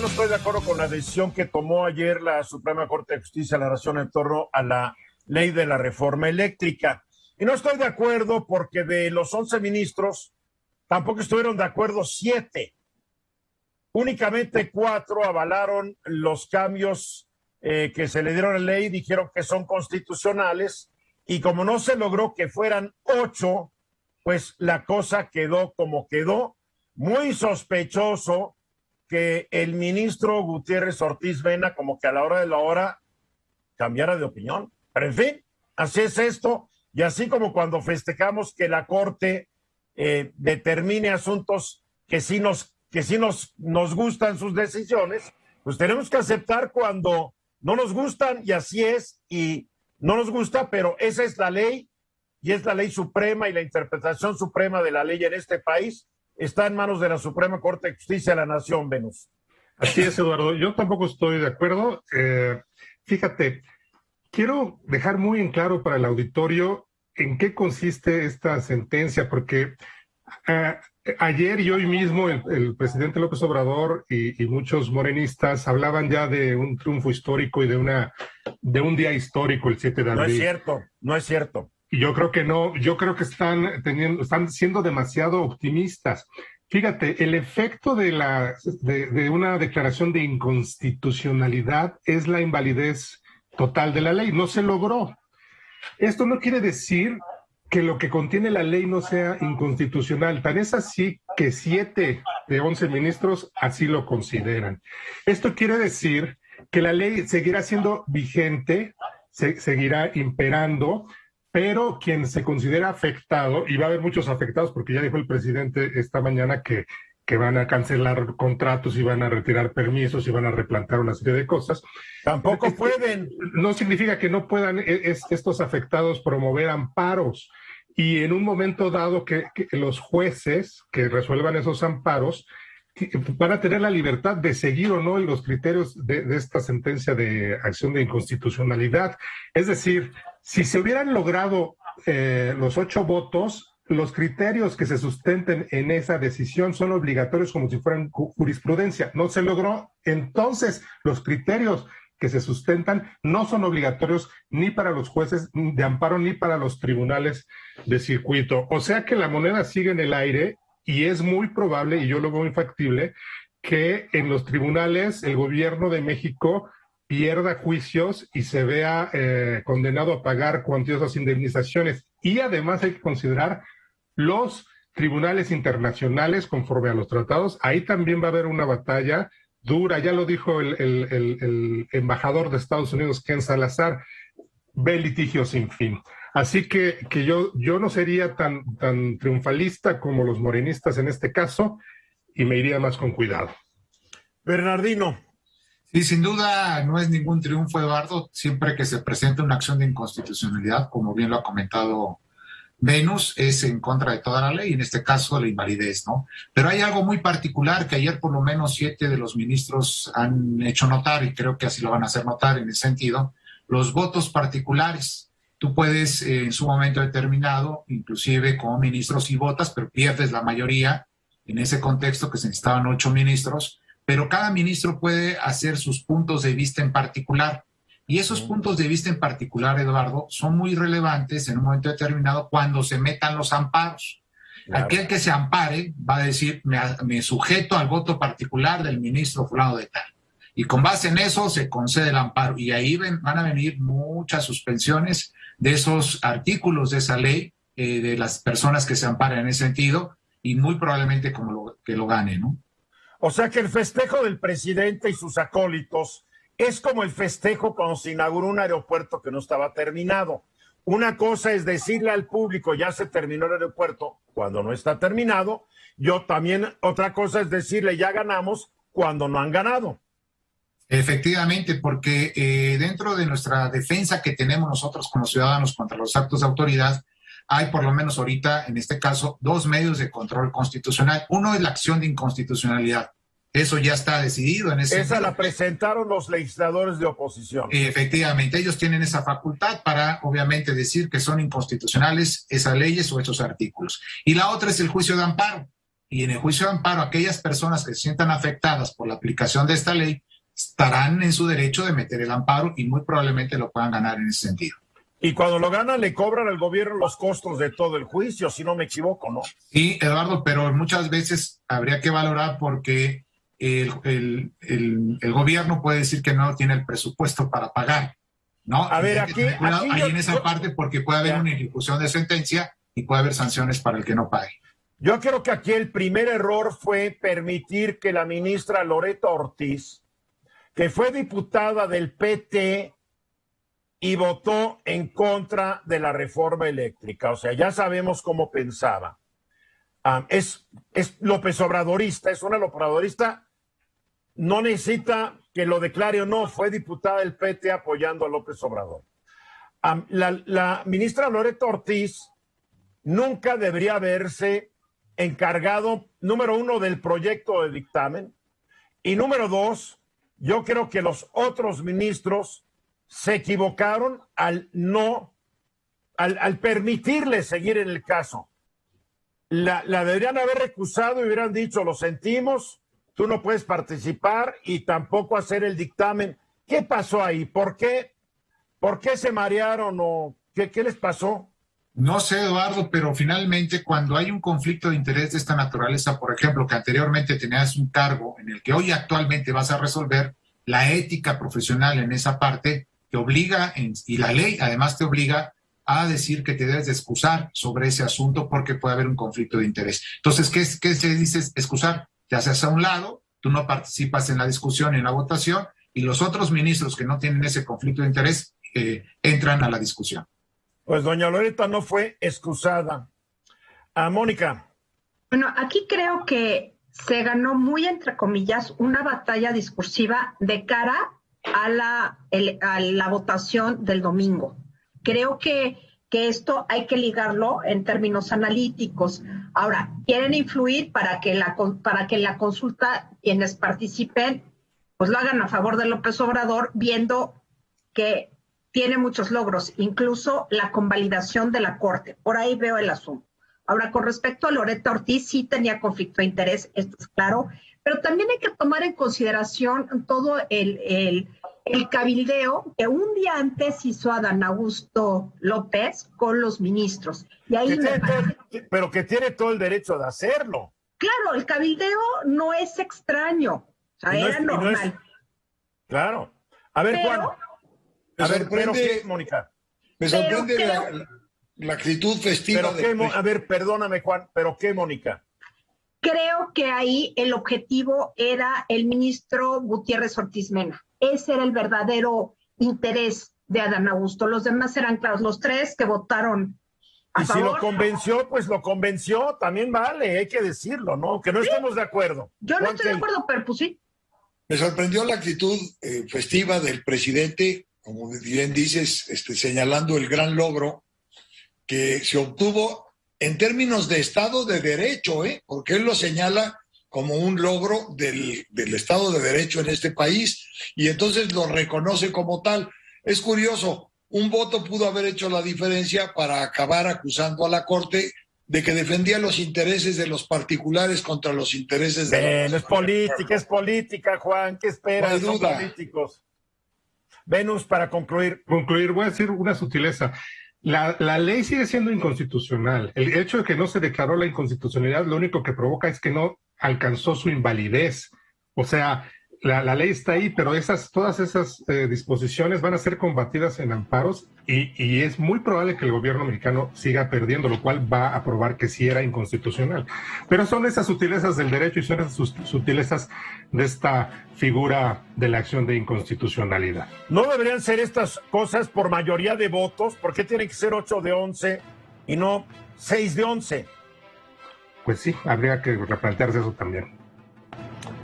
estoy de acuerdo con la decisión que tomó ayer la Suprema Corte de Justicia de la Nación en torno a la ley de la reforma eléctrica. Y no estoy de acuerdo porque de los 11 ministros, tampoco estuvieron de acuerdo 7. Únicamente 4 avalaron los cambios que se le dieron a la ley, dijeron que son constitucionales, y como no se logró que fueran 8, pues la cosa quedó como quedó. Muy sospechoso que el ministro Gutiérrez Ortiz Mena, como que a la hora de la hora, cambiara de opinión. Pero en fin, así es esto, y así como cuando festejamos que la Corte determine asuntos que sí nos gustan sus decisiones, pues tenemos que aceptar cuando no nos gustan, y así es, y no nos gusta, pero esa es la ley, y es la ley suprema, y la interpretación suprema de la ley en este país está en manos de la Suprema Corte de Justicia de la Nación, Venus. Así es, Eduardo. Yo tampoco estoy de acuerdo. Fíjate, quiero dejar muy en claro para el auditorio en qué consiste esta sentencia, porque ayer y hoy mismo el presidente López Obrador y muchos morenistas hablaban ya de un triunfo histórico y de un día histórico, el 7 de abril. No es cierto, no es cierto. Y yo creo que no, yo creo que están siendo demasiado optimistas. Fíjate, el efecto de una declaración de inconstitucionalidad es la invalidez total de la ley. No se logró. Esto no quiere decir que lo que contiene la ley no sea inconstitucional. Tan es así que 7 de 11 ministros así lo consideran. Esto quiere decir que la ley seguirá siendo vigente, seguirá imperando, pero quien se considera afectado, y va a haber muchos afectados porque ya dijo el presidente esta mañana que van a cancelar contratos y van a retirar permisos y van a replantar una serie de cosas. Tampoco pueden. No significa que no puedan estos afectados promover amparos. Y en un momento dado que los jueces que resuelvan esos amparos van a tener la libertad de seguir o no los criterios de esta sentencia de acción de inconstitucionalidad. Es decir, si se hubieran logrado los 8 votos, los criterios que se sustenten en esa decisión son obligatorios como si fueran jurisprudencia. No se logró, entonces los criterios que se sustentan no son obligatorios ni para los jueces de amparo ni para los tribunales de circuito. O sea que la moneda sigue en el aire y es muy probable, y yo lo veo muy factible, que en los tribunales el gobierno de México pierda juicios y se vea condenado a pagar cuantiosas indemnizaciones. Y además hay que considerar los tribunales internacionales conforme a los tratados. Ahí también va a haber una batalla dura, ya lo dijo el embajador de Estados Unidos, Ken Salazar, ve litigio sin fin. Así que yo no sería tan triunfalista como los morenistas en este caso, y me iría más con cuidado. Bernardino. Sí, sin duda no es ningún triunfo, Eduardo, siempre que se presente una acción de inconstitucionalidad, como bien lo ha comentado Venus, es en contra de toda la ley, en este caso la invalidez, ¿no? Pero hay algo muy particular que ayer por lo menos 7 de los ministros han hecho notar, y creo que así lo van a hacer notar en ese sentido, los votos particulares. Tú puedes en su momento determinado, inclusive como ministro sí votas, pero pierdes la mayoría en ese contexto que se necesitaban 8 ministros, pero cada ministro puede hacer sus puntos de vista en particular. Y esos puntos de vista en particular, Eduardo, son muy relevantes en un momento determinado cuando se metan los amparos. Claro. Aquel que se ampare va a decir, me sujeto al voto particular del ministro fulano de tal. Y con base en eso se concede el amparo. Y ahí van a venir muchas suspensiones de esos artículos de esa ley, de las personas que se amparan en ese sentido, y muy probablemente que lo gane, ¿no? O sea que el festejo del presidente y sus acólitos es como el festejo cuando se inauguró un aeropuerto que no estaba terminado. Una cosa es decirle al público, ya se terminó el aeropuerto, cuando no está terminado. Otra cosa es decirle, ya ganamos, cuando no han ganado. Efectivamente, porque dentro de nuestra defensa que tenemos nosotros como ciudadanos contra los actos de autoridad, hay por lo menos ahorita, en este caso, 2 medios de control constitucional. Uno es la acción de inconstitucionalidad. Eso ya está decidido en ese. Esa la presentaron los legisladores de oposición. Efectivamente, ellos tienen esa facultad para, obviamente, decir que son inconstitucionales esas leyes o esos artículos. Y la otra es el juicio de amparo. y en el juicio de amparo aquellas personas que se sientan afectadas por la aplicación de esta ley estarán en su derecho de meter el amparo y muy probablemente lo puedan ganar en ese sentido. Y cuando lo ganan le cobran al gobierno los costos de todo el juicio, si no me equivoco, ¿no? Sí, Eduardo, pero muchas veces habría que valorar porque el gobierno puede decir que no tiene el presupuesto para pagar, ¿no? A ver, aquí ahí en esa parte, porque puede haber una ejecución de sentencia y puede haber sanciones para el que no pague. Yo creo que aquí el primer error fue permitir que la ministra Loreto Ortiz, que fue diputada del PT y votó en contra de la reforma eléctrica, o sea, ya sabemos cómo pensaba. Es López Obradorista, es una López Obradorista, no necesita que lo declare o no, fue diputada del PT apoyando a López Obrador. La ministra Loreto Ortiz nunca debería haberse encargado, número uno, del proyecto de dictamen, y número dos, yo creo que los otros ministros se equivocaron al permitirle seguir en el caso. La deberían haber recusado y hubieran dicho, lo sentimos, tú no puedes participar y tampoco hacer el dictamen. ¿Qué pasó ahí? ¿Por qué se marearon o qué les pasó? No sé, Eduardo, pero finalmente cuando hay un conflicto de interés de esta naturaleza, por ejemplo, que anteriormente tenías un cargo en el que hoy actualmente vas a resolver, la ética profesional en esa parte te obliga, y la ley además te obliga a decir que te debes de excusar sobre ese asunto porque puede haber un conflicto de interés. Entonces, ¿qué se dice? Excusar, te haces a un lado, tú no participas en la discusión y en la votación, y los otros ministros que no tienen ese conflicto de interés entran a la discusión. Pues doña Loreta no fue excusada. Mónica. Bueno, aquí creo que se ganó muy, entre comillas, una batalla discursiva de cara a la votación del domingo. Creo que esto hay que ligarlo en términos analíticos. Ahora, quieren influir para que la consulta, quienes participen, pues lo hagan a favor de López Obrador, viendo que tiene muchos logros, incluso la convalidación de la Corte. Por ahí veo el asunto. Ahora, con respecto a Loreto Ortiz, sí tenía conflicto de interés, esto es claro, pero también hay que tomar en consideración todo el cabildeo que un día antes hizo Adán Augusto López con los ministros. Y ahí pero que tiene todo el derecho de hacerlo. Claro, el cabildeo no es extraño, o sea, era normal. Claro. A ver, Juan. ¿Pero qué, Mónica? Me sorprende la actitud festiva. A ver, perdóname, Juan, ¿pero qué, Mónica? Creo que ahí el objetivo era el ministro Gutiérrez Ortiz Mena. Ese era el verdadero interés de Adán Augusto. Los demás eran claros, los tres que votaron a favor. Y si lo convenció, pues lo convenció, también vale, hay que decirlo, ¿no? Que no estemos de acuerdo. Yo no estoy de acuerdo, pero pues sí. Me sorprendió la actitud festiva del presidente, como bien dices, señalando el gran logro que se obtuvo en términos de Estado de Derecho, porque él lo señala como un logro del Estado de Derecho en este país y entonces lo reconoce como tal. Es curioso, un voto pudo haber hecho la diferencia para acabar acusando a la Corte de que defendía los intereses de los particulares contra los intereses de los... Es política, Juan, ¿qué esperas? No hay duda. Son políticos. Venus, para concluir. Voy a decir una sutileza. La ley sigue siendo inconstitucional. El hecho de que no se declaró la inconstitucionalidad lo único que provoca es que no alcanzó su invalidez. O sea, la ley está ahí, pero todas esas disposiciones van a ser combatidas en amparos y es muy probable que el gobierno mexicano siga perdiendo, lo cual va a probar que sí era inconstitucional. Pero son esas sutilezas del derecho y son esas sutilezas de esta figura de la acción de inconstitucionalidad. ¿No deberían ser estas cosas por mayoría de votos? ¿Por qué tienen que ser 8 de 11 y no 6 de 11? Pues sí, habría que replantearse eso también.